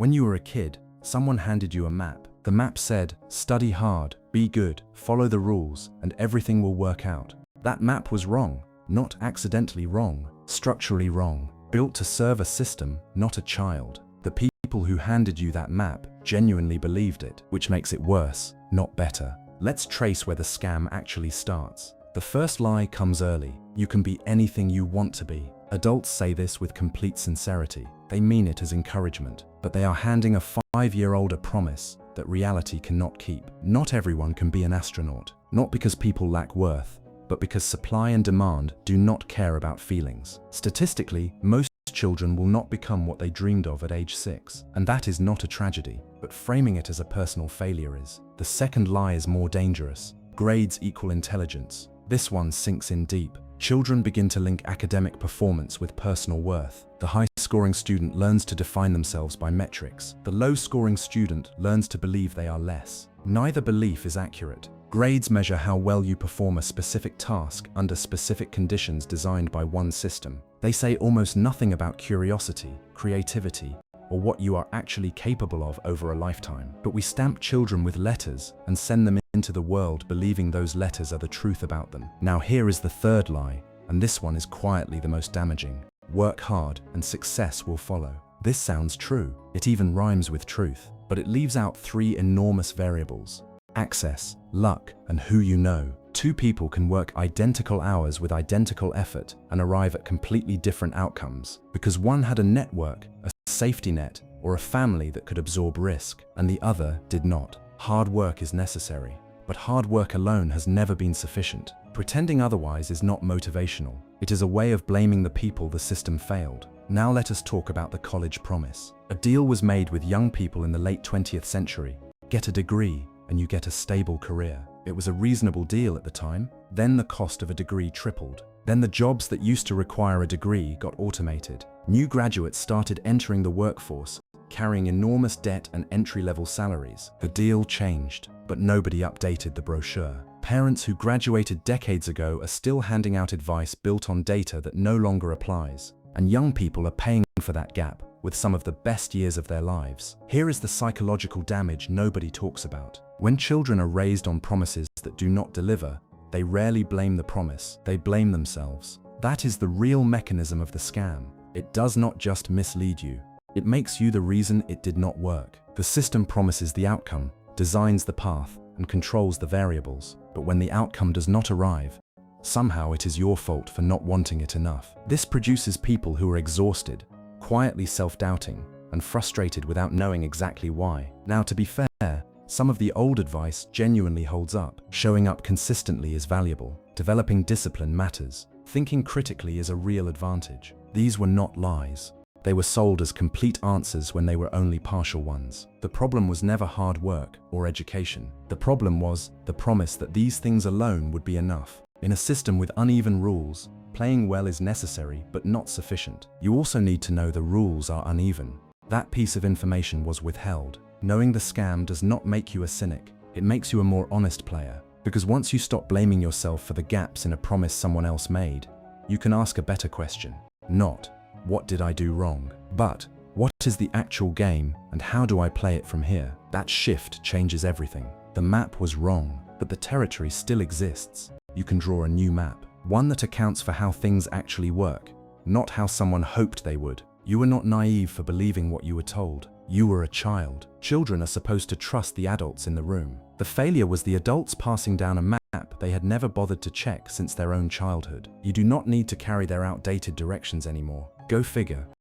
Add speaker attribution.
Speaker 1: When you were a kid, someone handed you a map. The map said, study hard, be good, follow the rules, and everything will work out. That map was wrong. Not accidentally wrong, structurally wrong. Built to serve a system, not a child. The people who handed you that map genuinely believed it, which makes it worse, not better. Let's trace where the scam actually starts. The first lie comes early. You can be anything you want to be. Adults say this with complete sincerity. They mean it as encouragement, but they are handing a 5-year-old a promise that reality cannot keep. Not everyone can be an astronaut, not because people lack worth, but because supply and demand do not care about feelings. Statistically, most children will not become what they dreamed of at age 6, and that is not a tragedy, but framing it as a personal failure is. The second lie is more dangerous. Grades equal intelligence. This one sinks in deep. Children begin to link academic performance with personal worth. The high-scoring student learns to define themselves by metrics. The low-scoring student learns to believe they are less. Neither belief is accurate. Grades measure how well you perform a specific task under specific conditions designed by one system. They say almost nothing about curiosity, creativity, or what you are actually capable of over a lifetime. But we stamp children with letters and send them into the world believing those letters are the truth about them. Now here is the third lie, and this one is quietly the most damaging. Work hard and success will follow. This sounds true. It even rhymes with truth, but it leaves out 3 enormous variables: access, luck, and who you know. 2 people can work identical hours with identical effort and arrive at completely different outcomes because one had a network, a safety net, or a family that could absorb risk, and the other did not. Hard work is necessary, but hard work alone has never been sufficient. Pretending otherwise is not motivational. It is a way of blaming the people the system failed. Now let us talk about the college promise. A deal was made with young people in the late 20th century. Get a degree and you get a stable career. It was a reasonable deal at the time. Then the cost of a degree tripled. Then the jobs that used to require a degree got automated. New graduates started entering the workforce, carrying enormous debt and entry-level salaries. The deal changed, but nobody updated the brochure. Parents who graduated decades ago are still handing out advice built on data that no longer applies. And young people are paying for that gap with some of the best years of their lives. Here is the psychological damage nobody talks about. When children are raised on promises that do not deliver, they rarely blame the promise, they blame themselves. That is the real mechanism of the scam. It does not just mislead you. It makes you the reason it did not work. The system promises the outcome, designs the path, and controls the variables. But when the outcome does not arrive, somehow it is your fault for not wanting it enough. This produces people who are exhausted, quietly self-doubting, and frustrated without knowing exactly why. Now, to be fair, some of the old advice genuinely holds up. Showing up consistently is valuable. Developing discipline matters. Thinking critically is a real advantage. These were not lies. They were sold as complete answers when they were only partial ones. The problem was never hard work or education. The problem was the promise that these things alone would be enough. In a system with uneven rules, playing well is necessary but not sufficient. You also need to know the rules are uneven. That piece of information was withheld. Knowing the scam does not make you a cynic. It makes you a more honest player. Because once you stop blaming yourself for the gaps in a promise someone else made, you can ask a better question. Not, what did I do wrong? But, what is the actual game and how do I play it from here? That shift changes everything. The map was wrong, but the territory still exists. You can draw a new map. One that accounts for how things actually work, not how someone hoped they would. You were not naive for believing what you were told. You were a child. Children are supposed to trust the adults in the room. The failure was the adults passing down a map they had never bothered to check since their own childhood. You do not need to carry their outdated directions anymore. Go figure.